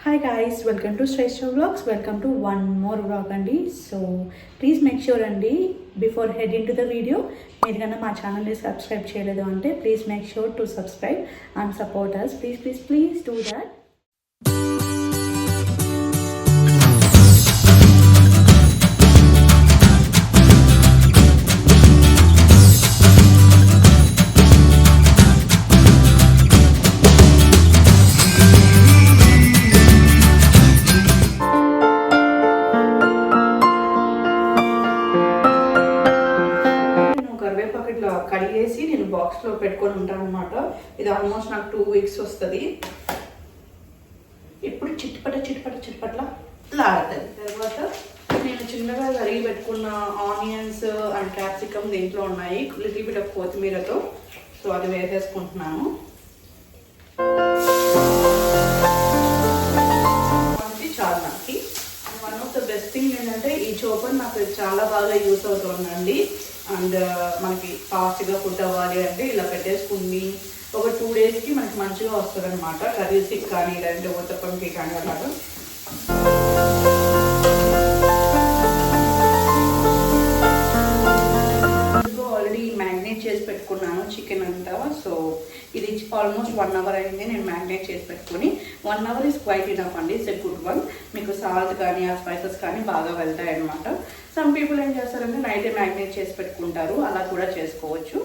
Hi guys, welcome to Shrestha Vlogs. Welcome to one more vlog andi. So please make sure andi before heading to the video, మీరు కన్నా మా ఛానల్ని subscribe చేయలేదు అంటే please make sure to subscribe and support us. Please do that. కడిగేసి నేను బాక్స్లో పెట్టుకొని ఉంటాను అనమాట. ఇది ఆల్మోస్ట్ నాకు 2 weeks వస్తుంది. ఇప్పుడు చిట్పట్ల లాడుతుంది. తర్వాత నేను చిన్నగా కరిగి పెట్టుకున్న ఆనియన్స్ అండ్ క్యాప్సికమ్ దీంట్లో ఉన్నాయి, లిటిల్ బిట్ ఆఫ్ కొత్తిమీరతో. సో అది వేసేసుకుంటున్నాను. చాలా నాకు one of the best thing ఏంటంటే ఈ చోపర్ నాకు చాలా బాగా యూస్ అవుతుందండి. అండ్ మనకి ఫాస్ట్గా ఫుడ్ అవ్వాలి అంటే ఇలా పెట్టేసుకుని ఒక 2 daysకి మనకి మంచిగా వస్తుంది అనమాట. కర్రీస్కి కానీ లేదంటే ఊతప్పంకి కానీ అలాగా. ఆల్రెడీ మ్యాగ్నేట్ చేసి పెట్టుకున్నాను చికెన్ అంతా. సో ఇది ఆల్మోస్ట్ 1 hour అయింది నేను మ్యాగ్నేట్ చేసి పెట్టుకుని. 1 hour ఈజ్ క్వైట్ ఇనఫ్ అండి. It's a good one. మీకు సాల్ట్ కానీ ఆ స్పైసెస్ కానీ బాగా వెళ్తాయి అనమాట. సమ్ పీపుల్ ఏం చేస్తారంటే నైటే మ్యాగ్నేట్ చేసి పెట్టుకుంటారు, అలా కూడా చేసుకోవచ్చు.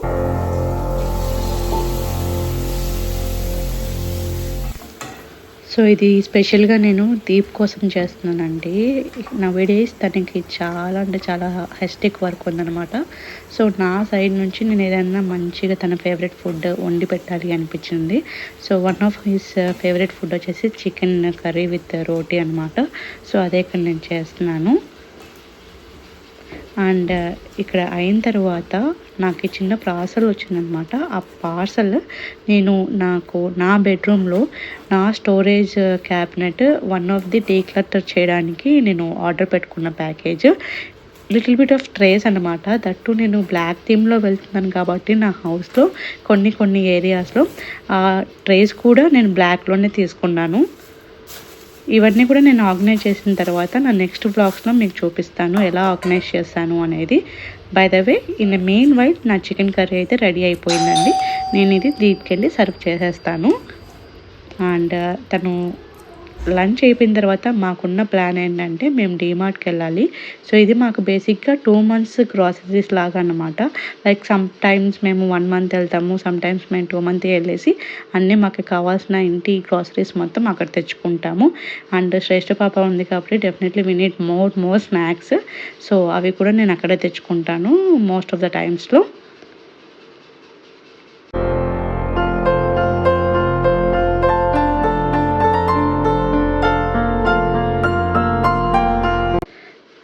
సో ఇది స్పెషల్గా నేను దీప్ కోసం చేస్తున్నానండి. నవేడేస్ తనకి చాలా అంటే చాలా హెస్టిక్ వర్క్ ఉందనమాట. సో నా సైడ్ నుంచి నేను ఏదైనా మంచిగా తన ఫేవరెట్ ఫుడ్ వండి పెట్టాలి అనిపించింది. So one of his favourite food వచ్చేసి చికెన్ కర్రీ విత్ రోటీ అనమాట. సో అదే ఇక్కడ నేను చేస్తున్నాను. అండ్ ఇక్కడ అయిన తర్వాత నాకు చిన్న పార్సల్ వచ్చిందనమాట. ఆ పార్సల్ నేను నా బెడ్రూమ్లో నా storage cabinet one of the declutter చేయడానికి నేను ఆర్డర్ పెట్టుకున్న package. Little bit of trace అనమాట. దట్టు నేను బ్లాక్ థీమ్లో వెళ్తున్నాను కాబట్టి నా హౌస్లో కొన్ని ఏరియాస్లో ఆ ట్రేస్ కూడా నేను బ్లాక్లోనే తీసుకున్నాను. ఇవన్నీ కూడా నేను ఆర్గనైజ్ చేసిన తర్వాత నా నెక్స్ట్ బ్లాగ్స్లో మీకు చూపిస్తాను ఎలా ఆర్గనైజ్ చేస్తాను అనేది. By the way in main while నా చికెన్ కర్రీ అయితే రెడీ అయిపోయిందండి. నేను ఇది దీప్కెళ్ళి సర్వ్ చేసేస్తాను. అండ్ తను లంచ్ అయిపోయిన తర్వాత మాకున్న ప్లాన్ ఏంటంటే మేము డీమార్ట్కి వెళ్ళాలి. సో ఇది మాకు బేసిక్గా 2 months గ్రాసరీస్ లాగా అన్నమాట. లైక్ సమ్ టైమ్స్ మేము 1 month వెళ్తాము, సమ్ టైమ్స్ మేము 2 months వెళ్ళేసి అన్నీ మాకు కావాల్సిన ఇంటి గ్రాసరీస్ మొత్తం అక్కడ తెచ్చుకుంటాము. అండ్ శ్రేష్ఠ పాప ఉంది కాబట్టి definitely we need more snacks. So అవి కూడా నేను అక్కడే తెచ్చుకుంటాను మోస్ట్ ఆఫ్ ద టైమ్స్లో.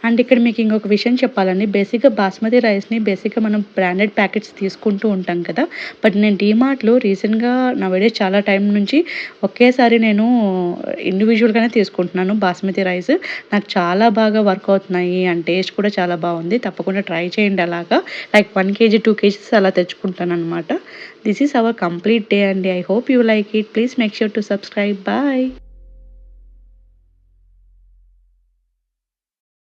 అండ్ ఇక్కడ మీకు ఇంకొక విషయం చెప్పాలండి. బేసిక్గా బాస్మతి రైస్ని బేసిక్గా మనం బ్రాండెడ్ ప్యాకెట్స్ తీసుకుంటూ ఉంటాం కదా. బట్ నేను డీమార్ట్లో రీసెంట్గా నా వీడియో చాలా టైం నుంచి ఒకేసారి నేను ఇండివిజువల్గానే తీసుకుంటున్నాను బాస్మతి రైస్. నాకు చాలా బాగా వర్క్ అవుతున్నాయి అండ్ టేస్ట్ కూడా చాలా బాగుంది. తప్పకుండా ట్రై చేయండి. అలాగా లైక్ 1 kg 2 kgs అలా తెచ్చుకుంటాను అనమాట. This is our complete day అండి. I hope you like it. Please make sure to subscribe. Bye.